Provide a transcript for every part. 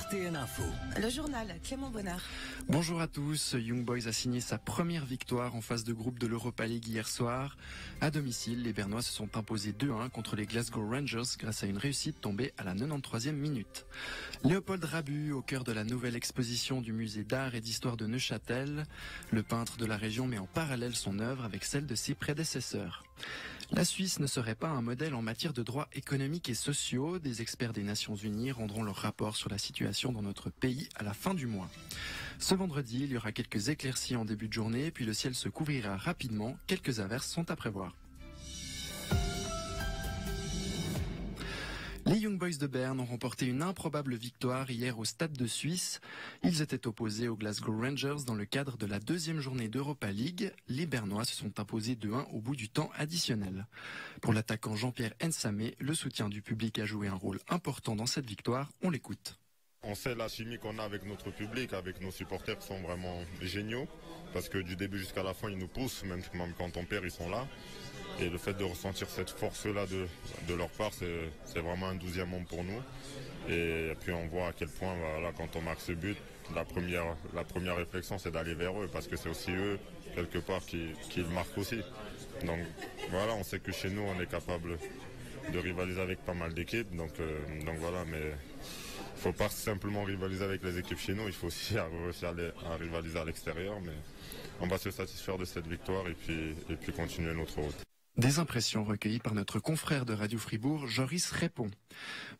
RTL Info. Le journal, Clément Bonnard. Bonjour à tous. Young Boys a signé sa première victoire en phase de groupe de l'Europa League hier soir. À domicile, les Bernois se sont imposés 2-1 contre les Glasgow Rangers grâce à une réussite tombée à la 93e minute. Léopold Rabu, au cœur de la nouvelle exposition du musée d'art et d'histoire de Neuchâtel. Le peintre de la région met en parallèle son œuvre avec celle de ses prédécesseurs. La Suisse ne serait pas un modèle en matière de droits économiques et sociaux. Des experts des Nations Unies rendront leur rapport sur la situation dans notre pays à la fin du mois. Ce vendredi, il y aura quelques éclaircies en début de journée, puis le ciel se couvrira rapidement. Quelques averses sont à prévoir. Les Young Boys de Berne ont remporté une improbable victoire hier au Stade de Suisse. Ils étaient opposés aux Glasgow Rangers dans le cadre de la deuxième journée d'Europa League. Les Bernois se sont imposés 2-1 au bout du temps additionnel. Pour l'attaquant Jean-Pierre Nsamé, le soutien du public a joué un rôle important dans cette victoire. On l'écoute. On sait la chimie qu'on a avec notre public, avec nos supporters qui sont vraiment géniaux. Parce que du début jusqu'à la fin, ils nous poussent, même quand on perd, ils sont là. Et le fait de ressentir cette force-là de leur part, c'est vraiment un 12e monde pour nous. Et puis on voit à quel point, voilà, quand on marque ce but, la première réflexion, c'est d'aller vers eux, parce que c'est aussi eux, quelque part, qui le marquent aussi. Donc voilà, on sait que chez nous, on est capable de rivaliser avec pas mal d'équipes. Donc voilà, mais il faut pas simplement rivaliser avec les équipes chez nous, il faut aussi réussir à rivaliser à l'extérieur. Mais on va se satisfaire de cette victoire et puis continuer notre route. Des impressions recueillies par notre confrère de Radio Fribourg, Joris Répond.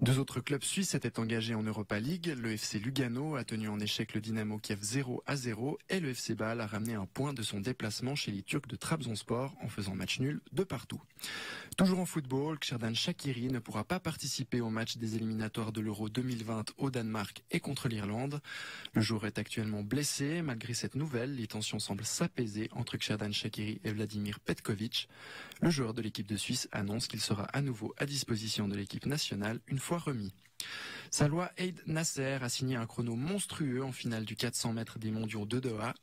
Deux autres clubs suisses étaient engagés en Europa League. Le FC Lugano a tenu en échec le Dynamo Kiev 0-0 et le FC Bâle a ramené un point de son déplacement chez les Turcs de Trabzonspor en faisant match nul de partout. Toujours en football, Xherdan Shaqiri ne pourra pas participer au match des éliminatoires de l'Euro 2020 au Danemark et contre l'Irlande. Le joueur est actuellement blessé. Malgré cette nouvelle, les tensions semblent s'apaiser entre Xherdan Shaqiri et Vladimir Petkovic. Le joueur de l'équipe de Suisse annonce qu'il sera à nouveau à disposition de l'équipe nationale une fois remis. Salois Eid Nasser a signé un chrono monstrueux en finale du 400 mètres des mondiaux de Doha.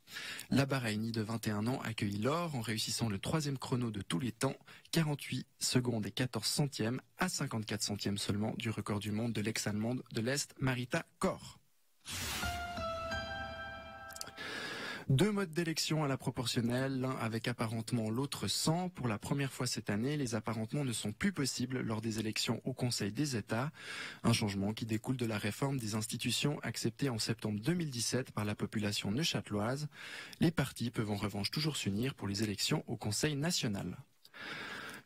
La Bahreïnie de 21 ans accueille l'or en réussissant le troisième chrono de tous les temps, 48 secondes et 14 centièmes à 54 centièmes seulement du record du monde de l'ex-allemande de l'Est, Marita Koch. Deux modes d'élection à la proportionnelle, l'un avec apparentement, l'autre sans. Pour la première fois cette année, les apparentements ne sont plus possibles lors des élections au Conseil des États. Un changement qui découle de la réforme des institutions acceptée en septembre 2017 par la population neuchâteloise. Les partis peuvent en revanche toujours s'unir pour les élections au Conseil national.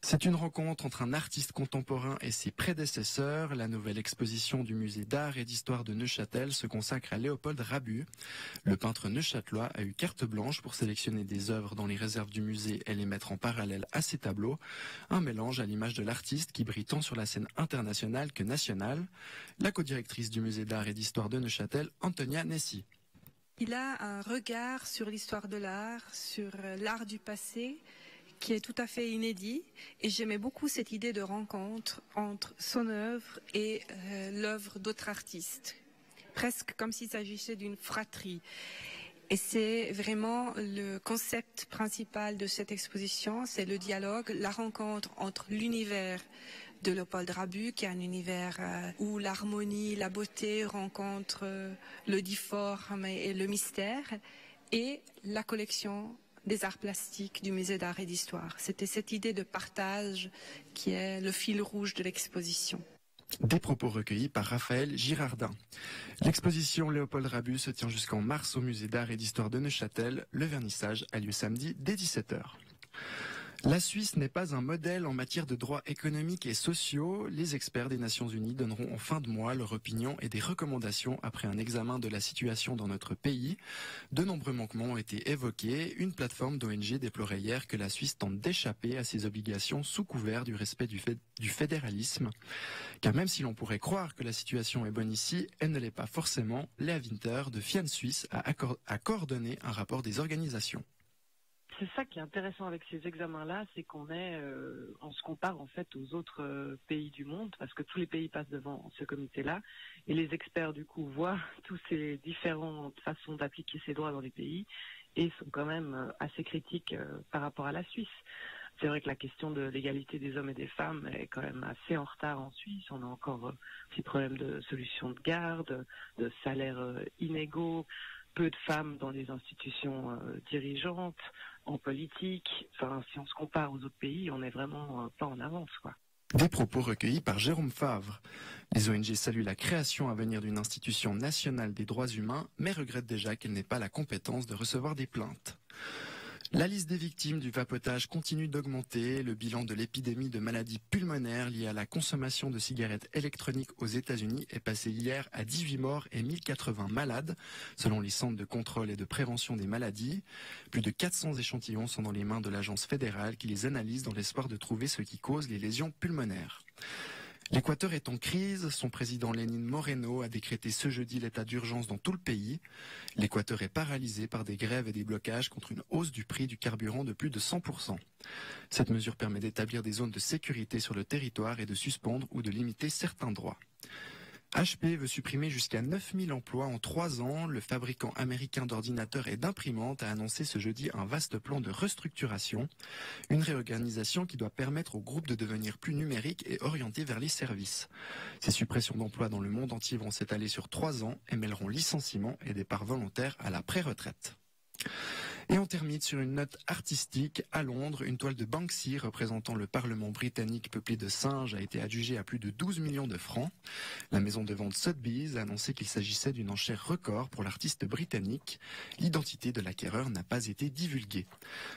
C'est une rencontre entre un artiste contemporain et ses prédécesseurs. La nouvelle exposition du musée d'art et d'histoire de Neuchâtel se consacre à Léopold Rabu. Le peintre neuchâtelois a eu carte blanche pour sélectionner des œuvres dans les réserves du musée et les mettre en parallèle à ses tableaux. Un mélange à l'image de l'artiste qui brille tant sur la scène internationale que nationale. La codirectrice du musée d'art et d'histoire de Neuchâtel, Antonia Nessi. Il a un regard sur l'histoire de l'art, sur l'art du passé, qui est tout à fait inédit, et j'aimais beaucoup cette idée de rencontre entre son œuvre et l'œuvre d'autres artistes, presque comme s'il s'agissait d'une fratrie. Et c'est vraiment le concept principal de cette exposition, c'est le dialogue, la rencontre entre l'univers de Léopold Rabu, qui est un univers où l'harmonie, la beauté rencontrent le difforme et le mystère, et la collection des arts plastiques du musée d'art et d'histoire. C'était cette idée de partage qui est le fil rouge de l'exposition. Des propos recueillis par Raphaël Girardin. L'exposition Léopold Rabu se tient jusqu'en mars au musée d'art et d'histoire de Neuchâtel. Le vernissage a lieu samedi dès 17h. La Suisse n'est pas un modèle en matière de droits économiques et sociaux. Les experts des Nations Unies donneront en fin de mois leur opinion et des recommandations après un examen de la situation dans notre pays. De nombreux manquements ont été évoqués. Une plateforme d'ONG déplorait hier que la Suisse tente d'échapper à ses obligations sous couvert du respect du fédéralisme. Car même si l'on pourrait croire que la situation est bonne ici, elle ne l'est pas forcément. Léa Winter de FIAN Suisse a coordonné un rapport des organisations. C'est ça qui est intéressant avec ces examens-là, c'est qu'on on se compare en fait aux autres pays du monde, parce que tous les pays passent devant ce comité-là, et les experts du coup voient tous ces différentes façons d'appliquer ces droits dans les pays, et sont quand même assez critiques par rapport à la Suisse. c'est vrai que la question de l'égalité des hommes et des femmes est quand même assez en retard en Suisse. On a encore ces problèmes de solutions de garde, de salaires inégaux, peu de femmes dans les institutions dirigeantes, en politique. Enfin, si on se compare aux autres pays, on n'est vraiment pas en avance, quoi. Des propos recueillis par Jérôme Favre. Les ONG saluent la création à venir d'une institution nationale des droits humains, mais regrettent déjà qu'elle n'ait pas la compétence de recevoir des plaintes. La liste des victimes du vapotage continue d'augmenter. Le bilan de l'épidémie de maladies pulmonaires liées à la consommation de cigarettes électroniques aux États-Unis est passé hier à 18 morts et 1080 malades, selon les centres de contrôle et de prévention des maladies. Plus de 400 échantillons sont dans les mains de l'agence fédérale qui les analyse dans l'espoir de trouver ce qui cause les lésions pulmonaires. L'Équateur est en crise. Son président Lénine Moreno a décrété ce jeudi l'état d'urgence dans tout le pays. L'Équateur est paralysé par des grèves et des blocages contre une hausse du prix du carburant de plus de 100%. Cette mesure permet d'établir des zones de sécurité sur le territoire et de suspendre ou de limiter certains droits. HP veut supprimer jusqu'à 9000 emplois en 3 ans. Le fabricant américain d'ordinateurs et d'imprimantes a annoncé ce jeudi un vaste plan de restructuration. Une réorganisation qui doit permettre au groupe de devenir plus numérique et orienté vers les services. Ces suppressions d'emplois dans le monde entier vont s'étaler sur 3 ans et mêleront licenciements et départs volontaires à la pré-retraite. Et on termine sur une note artistique. À Londres, une toile de Banksy représentant le Parlement britannique peuplé de singes a été adjugée à plus de 12 millions de francs. La maison de vente Sotheby's a annoncé qu'il s'agissait d'une enchère record pour l'artiste britannique. L'identité de l'acquéreur n'a pas été divulguée.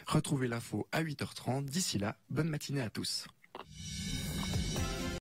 Retrouvez l'info à 8h30. D'ici là, bonne matinée à tous.